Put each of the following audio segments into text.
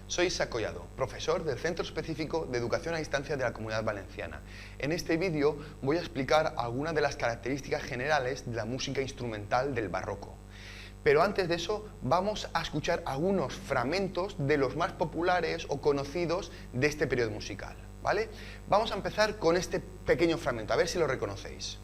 Soy Isaac Collado, profesor del Centro Específico de Educación a Distancia de la Comunidad Valenciana. En este vídeo voy a explicar algunas de las características generales de la música instrumental del barroco. Pero antes de eso vamos a escuchar algunos fragmentos de los más populares o conocidos de este periodo musical, ¿vale? Vamos a empezar con este pequeño fragmento, a ver si lo reconocéis.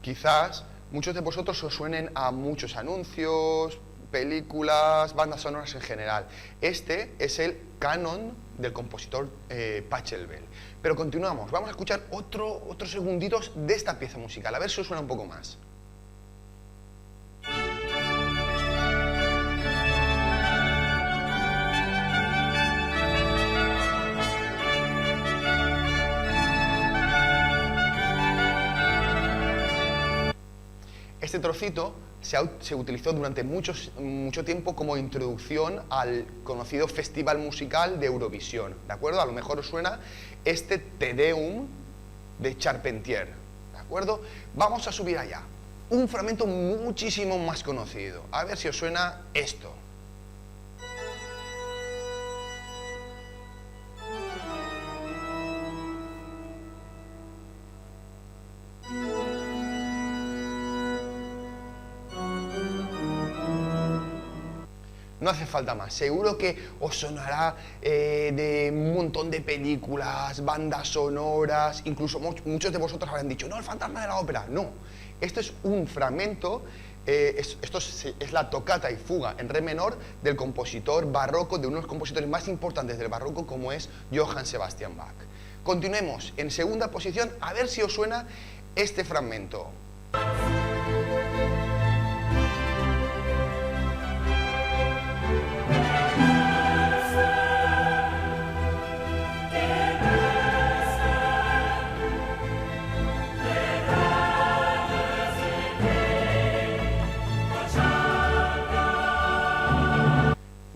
Quizás muchos de vosotros os suenen a muchos anuncios, películas, bandas sonoras en general. Este es el canon del compositor Pachelbel. Pero continuamos, vamos a escuchar otros segunditos de esta pieza musical, a ver si os suena un poco más. Este trocito se utilizó durante mucho tiempo como introducción al conocido festival musical de Eurovisión, ¿de acuerdo? A lo mejor os suena este Te Deum de Charpentier, ¿de acuerdo? Vamos a subir allá, un fragmento muchísimo más conocido, a ver si os suena esto. No hace falta más, seguro que os sonará de un montón de películas, bandas sonoras, incluso muchos de vosotros habrán dicho, no, el fantasma de la ópera. No, esto es un fragmento, esto es la tocata y fuga en re menor del compositor barroco, de uno de los compositores más importantes del barroco, como es Johann Sebastian Bach. Continuemos, en segunda posición, a ver si os suena este fragmento.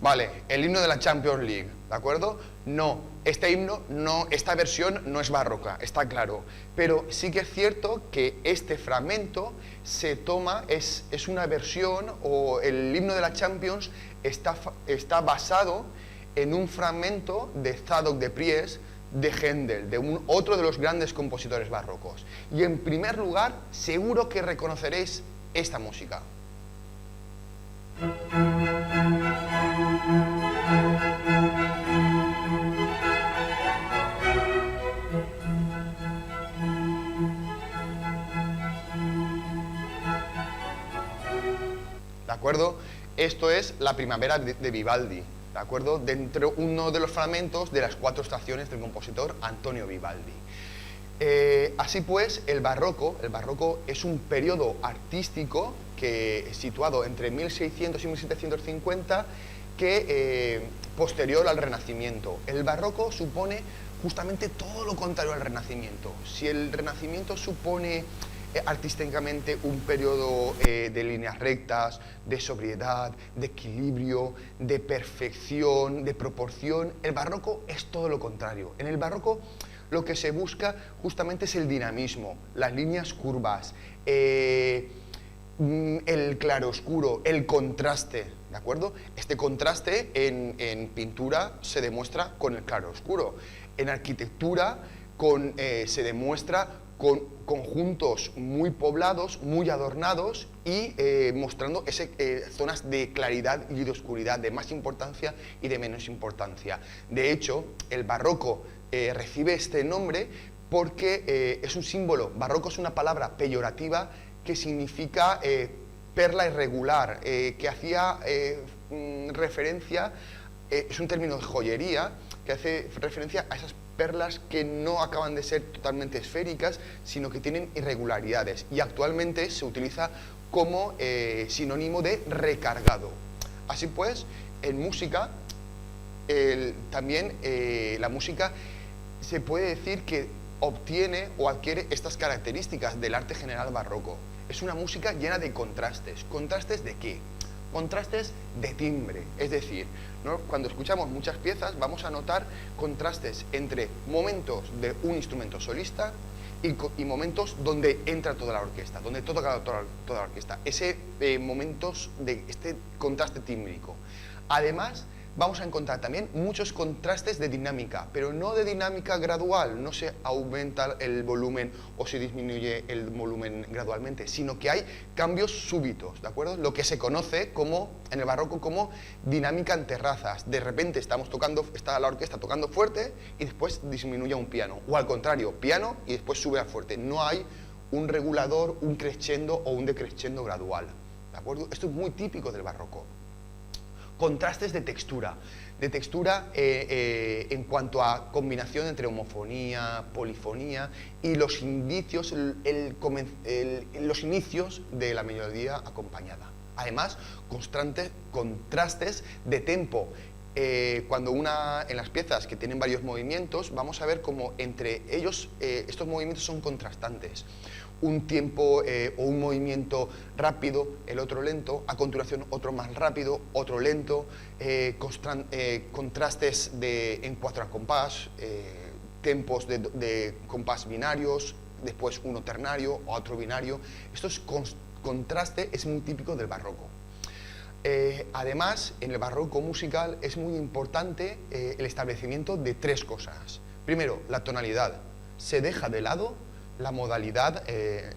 Vale, el himno de la Champions League, ¿de acuerdo? No, este himno, esta versión no es barroca, está claro. Pero sí que es cierto que este fragmento se toma, es una versión, o el himno de la Champions está basado en un fragmento de Zadok de Pries, de Händel, de otro de los grandes compositores barrocos. Y en primer lugar, seguro que reconoceréis esta música. ¿De acuerdo? Esto es la primavera de Vivaldi, ¿de acuerdo? Dentro uno de los fragmentos de las 4 estaciones del compositor Antonio Vivaldi. Así pues, el barroco es un periodo artístico situado entre 1600 y 1750 posterior al Renacimiento. El barroco supone justamente todo lo contrario al Renacimiento. Si el Renacimiento supone artísticamente un periodo de líneas rectas, de sobriedad, de equilibrio, de perfección, de proporción, el barroco es todo lo contrario. En el barroco lo que se busca justamente es el dinamismo, las líneas curvas, el claroscuro, el contraste, ¿de acuerdo? Este contraste en pintura se demuestra con el claroscuro, en arquitectura se demuestra con conjuntos muy poblados, muy adornados y mostrando zonas de claridad y de oscuridad, de más importancia y de menos importancia. De hecho, el barroco recibe este nombre porque es un símbolo. Barroco es una palabra peyorativa que significa perla irregular, que hacía referencia, es un término de joyería que hace referencia a esas perlas que no acaban de ser totalmente esféricas, sino que tienen irregularidades, y actualmente se utiliza como sinónimo de recargado. Así pues, en música, también la música se puede decir que obtiene o adquiere estas características del arte general barroco. Es una música llena de contrastes. ¿Contrastes de qué? Contrastes de timbre, es decir, ¿no? Cuando escuchamos muchas piezas vamos a notar contrastes entre momentos de un instrumento solista y momentos donde entra toda la orquesta, donde toda la orquesta, momentos de este contraste tímbrico. Además, vamos a encontrar también muchos contrastes de dinámica, pero no de dinámica gradual, no se aumenta el volumen o se disminuye el volumen gradualmente, sino que hay cambios súbitos, ¿de acuerdo? Lo que se conoce como, en el barroco, como dinámica en terrazas. De repente está la orquesta tocando fuerte y después disminuye a un piano, o al contrario, piano y después sube a fuerte. No hay un regulador, un crescendo o un decrescendo gradual, ¿de acuerdo? Esto es muy típico del barroco. Contrastes de textura en cuanto a combinación entre homofonía, polifonía y los indicios, los inicios de la melodía acompañada. Además, contrastes de tempo. En las piezas que tienen varios movimientos, vamos a ver cómo entre ellos estos movimientos son contrastantes. Un tiempo o un movimiento rápido, el otro lento, a continuación otro más rápido, otro lento, contrastes en cuatro a compás, tempos de compás binarios, después uno ternario o otro binario. Contraste es muy típico del barroco. Además, en el barroco musical es muy importante el establecimiento de tres cosas. Primero, la tonalidad. Se deja de lado la modalidad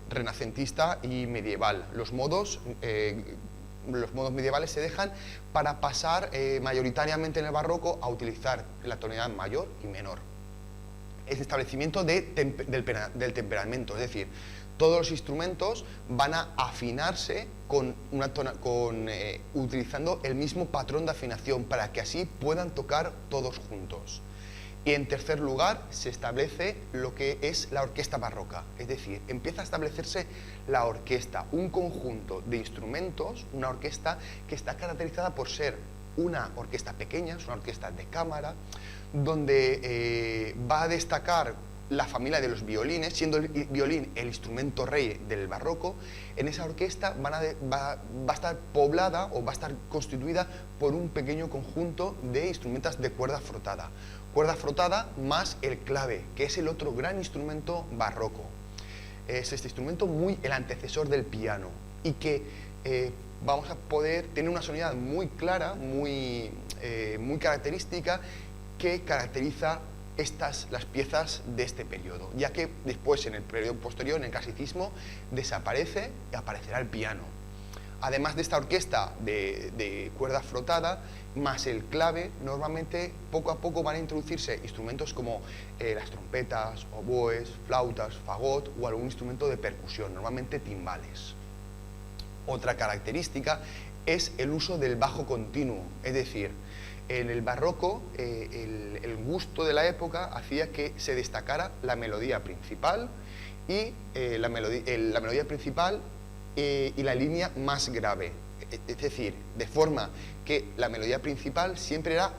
renacentista y medieval. Los modos medievales se dejan para pasar mayoritariamente en el barroco a utilizar la tonalidad mayor y menor. El establecimiento del temperamento, es decir, todos los instrumentos van a afinarse utilizando el mismo patrón de afinación para que así puedan tocar todos juntos. Y en tercer lugar se establece lo que es la orquesta barroca, es decir, empieza a establecerse la orquesta, un conjunto de instrumentos, una orquesta que está caracterizada por ser una orquesta pequeña, es una orquesta de cámara, donde va a destacar la familia de los violines, siendo el violín el instrumento rey del barroco. En esa orquesta va a estar poblada o va a estar constituida por un pequeño conjunto de instrumentos de cuerda frotada. Cuerda frotada más el clave, que es el otro gran instrumento barroco. Es este instrumento el antecesor del piano y que vamos a poder tener una sonoridad muy clara, muy característica, que caracteriza las piezas de este periodo, ya que después, en el periodo posterior, en el clasicismo, desaparece y aparecerá el piano. Además de esta orquesta de cuerda frotada, más el clave, normalmente poco a poco van a introducirse instrumentos como las trompetas, oboes, flautas, fagot o algún instrumento de percusión, normalmente timbales. Otra característica es el uso del bajo continuo, es decir, en el barroco el gusto de la época hacía que se destacara la melodía principal y la melodía principal y la línea más grave, es decir, de forma que la melodía principal siempre era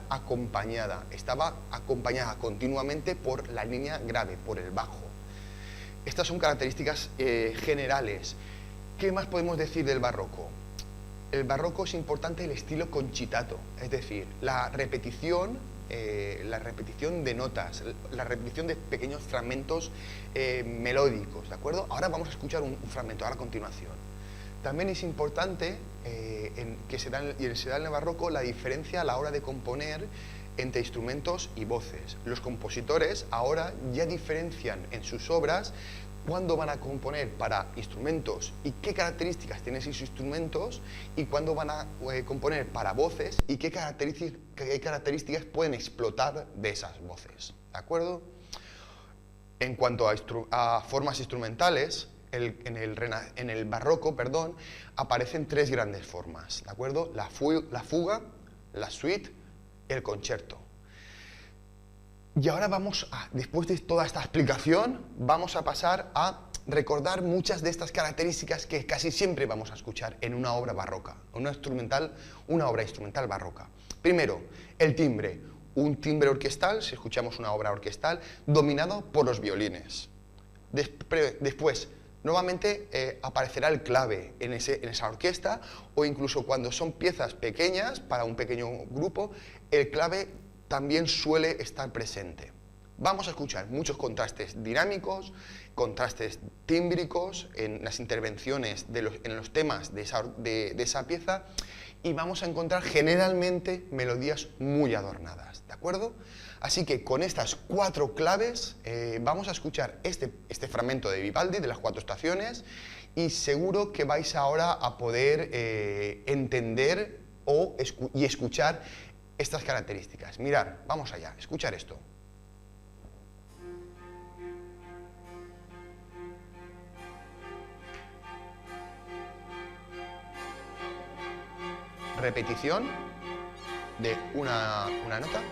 estaba acompañada continuamente por la línea grave, por el bajo. Estas son características generales. ¿Qué más podemos decir del barroco? El barroco es importante el estilo concitato, es decir, la repetición de notas, la repetición de pequeños fragmentos melódicos, ¿de acuerdo? Ahora vamos a escuchar un fragmento, ahora a continuación. También es importante que se da en el barroco la diferencia a la hora de componer entre instrumentos y voces. Los compositores ahora ya diferencian en sus obras cuándo van a componer para instrumentos y qué características tienen esos instrumentos, y cuándo van a componer para voces y qué características pueden explotar de esas voces, ¿de acuerdo? En cuanto a formas instrumentales, en el barroco, aparecen tres grandes formas, ¿de acuerdo? La fuga, la suite y el concierto. Y ahora después de toda esta explicación, vamos a pasar a recordar muchas de estas características que casi siempre vamos a escuchar en una obra barroca, una obra instrumental barroca. Primero, el timbre. Un timbre orquestal, si escuchamos una obra orquestal, dominado por los violines. Después, nuevamente aparecerá el clave en esa orquesta, o incluso cuando son piezas pequeñas para un pequeño grupo, el clave también suele estar presente. Vamos a escuchar muchos contrastes dinámicos, contrastes tímbricos en las intervenciones en los temas de esa pieza, y vamos a encontrar generalmente melodías muy adornadas, ¿de acuerdo? Así que con estas 4 claves vamos a escuchar este fragmento de Vivaldi, de las 4 estaciones, y seguro que vais ahora a poder entender y escuchar estas características. Mirad, vamos allá, escuchar esto. Repetición de una nota.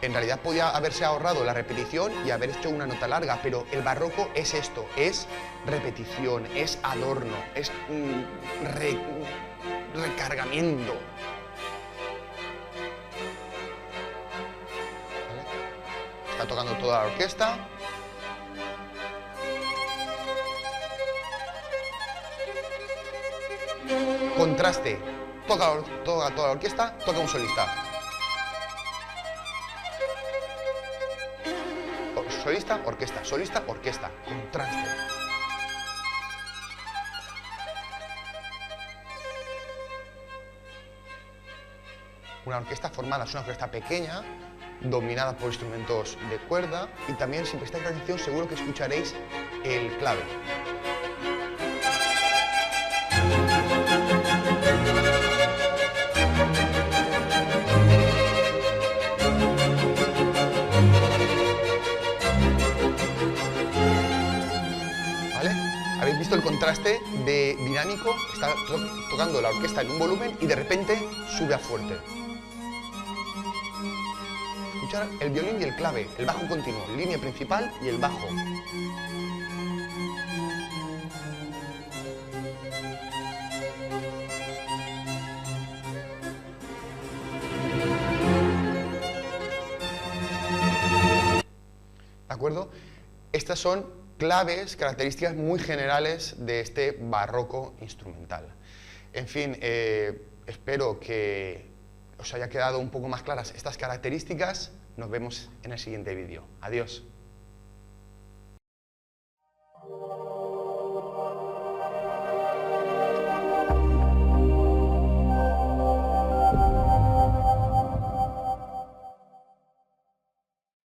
En realidad podía haberse ahorrado la repetición y haber hecho una nota larga, pero el barroco es esto, es repetición, es adorno, es recargamiento. ¿Vale? Está tocando toda la orquesta. Contraste, toda la orquesta, toca un solista. Solista, orquesta, solista, orquesta. Contraste. Una orquesta formada es una orquesta pequeña, dominada por instrumentos de cuerda, y también, si prestáis atención, seguro que escucharéis el clave. ¿Habéis visto el contraste dinámico? Está tocando la orquesta en un volumen y de repente sube a fuerte. Escuchar el violín y el clave, el bajo continuo, línea principal y el bajo. ¿De acuerdo? Estas son claves, características muy generales de este barroco instrumental. En fin, espero que os haya quedado un poco más claras estas características. Nos vemos en el siguiente vídeo. Adiós.